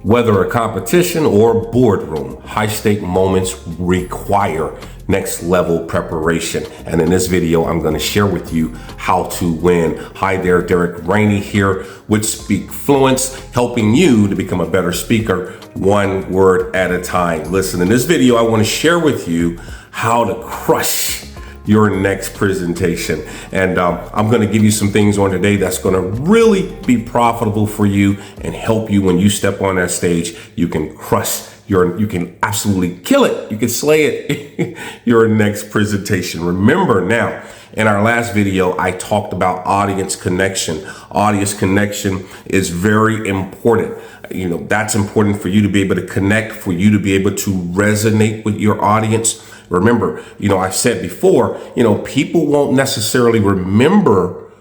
Whether a competition or boardroom, high-stake moments require next-level preparation. And in this video, I'm going to share with you how to win. Hi there, Derek Rainey here with Speak Fluence, helping you to become a better speaker, one word at a time. Listen, in this video, I want to share with you how to crush your next presentation. And I'm going to give you some things on today that's going to really be profitable for you and help you when you step on that stage. You can crush you can absolutely kill it. You can slay it, your next presentation. Remember now, in our last video, I talked about audience connection. Audience connection is very important. You know, that's important for you to be able to connect, for you to be able to resonate with your audience. Remember, I said before, people won't necessarily remember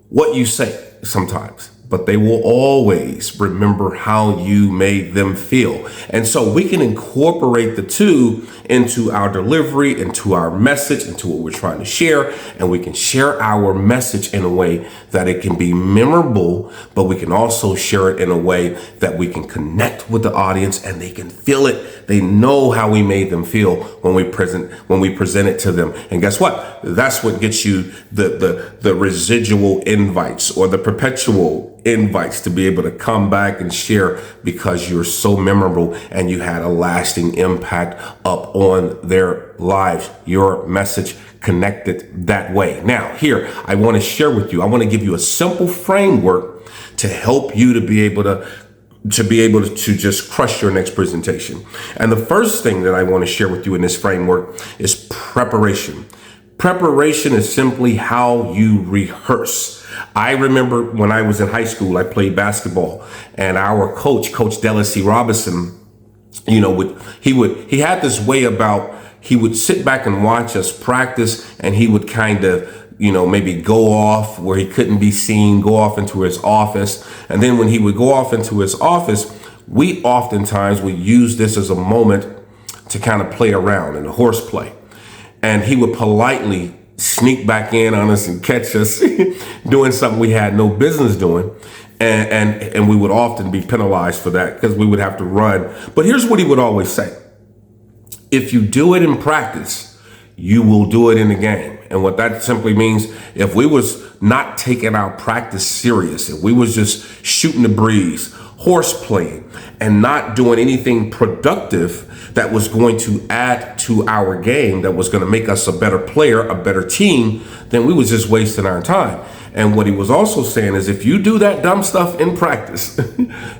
what you say sometimes, but they will always remember how you made them feel. And so we can incorporate the two into our delivery, into our message, into what we're trying to share. And we can share our message in a way that it can be memorable, but we can also share it in a way that we can connect with the audience and they can feel it. They know how we made them feel when we present it to them. And guess what? That's what gets you the residual invites or the perpetual invites to be able to come back and share because you're so memorable and you had a lasting impact up on their lives. Your message connected that way. Now, here, I want to share with you, I want to give you a simple framework to help you to be able to just crush your next presentation. And the first thing that I want to share with you in this framework is preparation. Preparation is simply how you rehearse. I remember when I was in high school, I played basketball, and our coach, Coach Delacy Robinson, he had this way about, he would sit back and watch us practice, and he would kind of, maybe go off where he couldn't be seen, go off into his office. And then when he would go off into his office, we oftentimes would use this as a moment to kind of play around in a horseplay. And he would politely sneak back in on us and catch us doing something we had no business doing. And we would often be penalized for that because we would have to run. But here's what he would always say. If you do it in practice, you will do it in the game. And what that simply means, if we was not taking our practice serious, if we was just shooting the breeze, horse playing, and not doing anything productive that was going to add to our game, that was going to make us a better player, a better team, then we was just wasting our time. And what he was also saying is, if you do that dumb stuff in practice,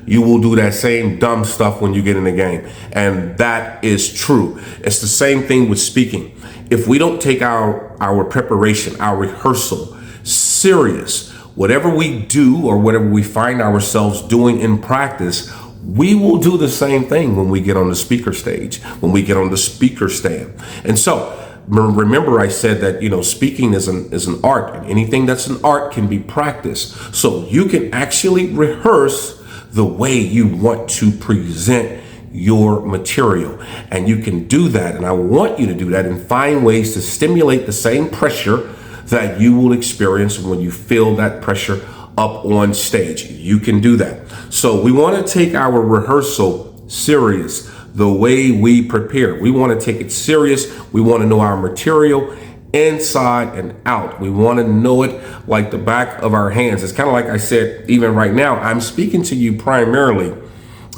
you will do that same dumb stuff when you get in the game. And that is true. It's the same thing with speaking. If we don't take our preparation, our rehearsal serious, whatever we do or whatever we find ourselves doing in practice, we will do the same thing when we get on the speaker stage, when we get on the speaker stand. And so remember, I said that, speaking is an art, and anything that's an art can be practiced. So you can actually rehearse the way you want to present your material. And you can do that. And I want you to do that and find ways to stimulate the same pressure that you will experience when you feel that pressure up on stage. You can do that. So we want to take our rehearsal serious, the way we prepare. We want to take it serious. We want to know our material inside and out. We want to know it like the back of our hands. It's kind of like I said, even right now, I'm speaking to you primarily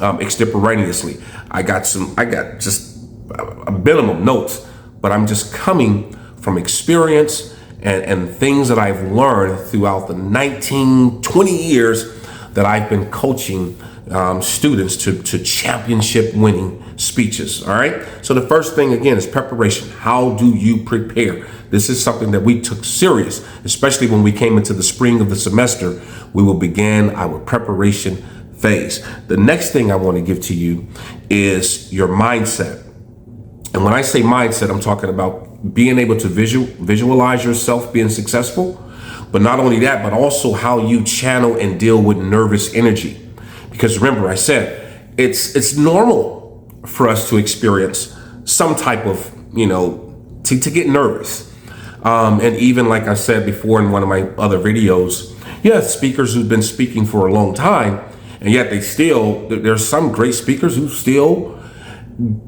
extemporaneously. I got just a minimum notes, but I'm just coming from experience and things that I've learned throughout the 20 years that I've been coaching students to championship winning speeches. All right. So the first thing, again, is preparation. How do you prepare? This is something that we took serious, especially when we came into the spring of the semester. We will begin our preparation phase. The next thing I want to give to you is your mindset. And when I say mindset, I'm talking about being able to visualize yourself being successful, but not only that, but also how you channel and deal with nervous energy. Because remember, I said it's normal for us to experience some type of, to get nervous. And even like I said before in one of my other videos, you have speakers who've been speaking for a long time And yet there's some great speakers who still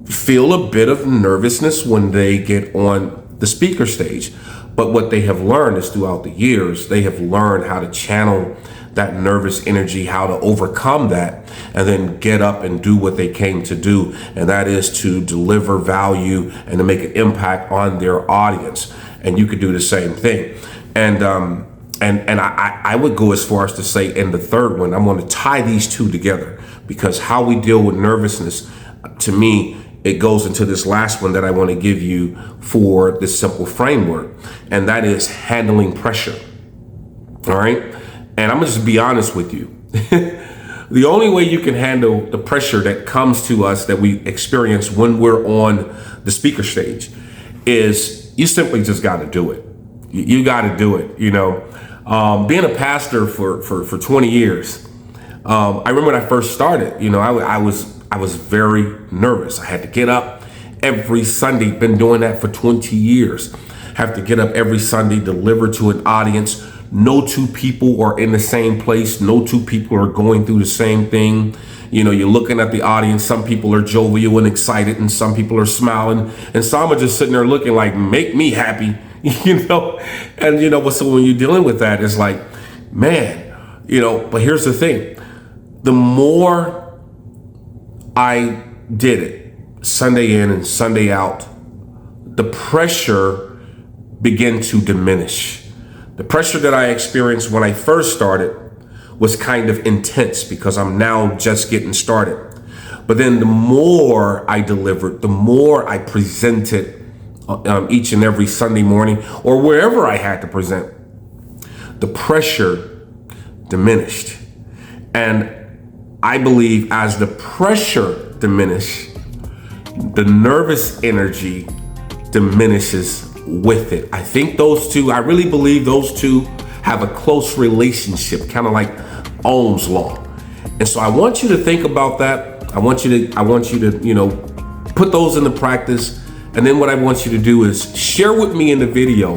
feel a bit of nervousness when they get on the speaker stage. But what they have learned is throughout the years, they have learned how to channel that nervous energy, how to overcome that, and then get up and do what they came to do. And that is to deliver value and to make an impact on their audience. And you could do the same thing. And I would go as far as to say in the third one, I'm going to tie these two together, because how we deal with nervousness, to me, it goes into this last one that I want to give you for this simple framework, and that is handling pressure. All right. And I'm going to just be honest with you. The only way you can handle the pressure that comes to us, that we experience when we're on the speaker stage, is you simply just got to do it. You got to do it. You know, being a pastor for 20 years, I remember when I first started, you know, I was very nervous. I had to get up every Sunday, been doing that for 20 years. Have to get up every Sunday, deliver to an audience. No two people are in the same place. No two people are going through the same thing. You know, you're looking at the audience. Some people are jovial and excited, and some people are smiling, and some are just sitting there looking like, make me happy, you know? And you know, so when you're dealing with that, it's like, man, you know, but here's the thing. The more I did it, Sunday in and Sunday out, the pressure began to diminish. The pressure that I experienced when I first started was kind of intense because I'm now just getting started. But then the more I delivered, the more I presented each and every Sunday morning or wherever I had to present, the pressure diminished. And I believe as the pressure diminished, the nervous energy diminishes with it. I think those two, I really believe those two have a close relationship, kind of like Ohm's law. And so I want you to think about that. I want you to, you know, put those into practice. And then what I want you to do is share with me in the video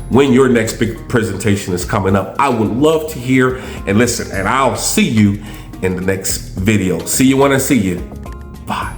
when your next big presentation is coming up. I would love to hear and listen, and I'll see you in the next video. See you when I see you. Bye.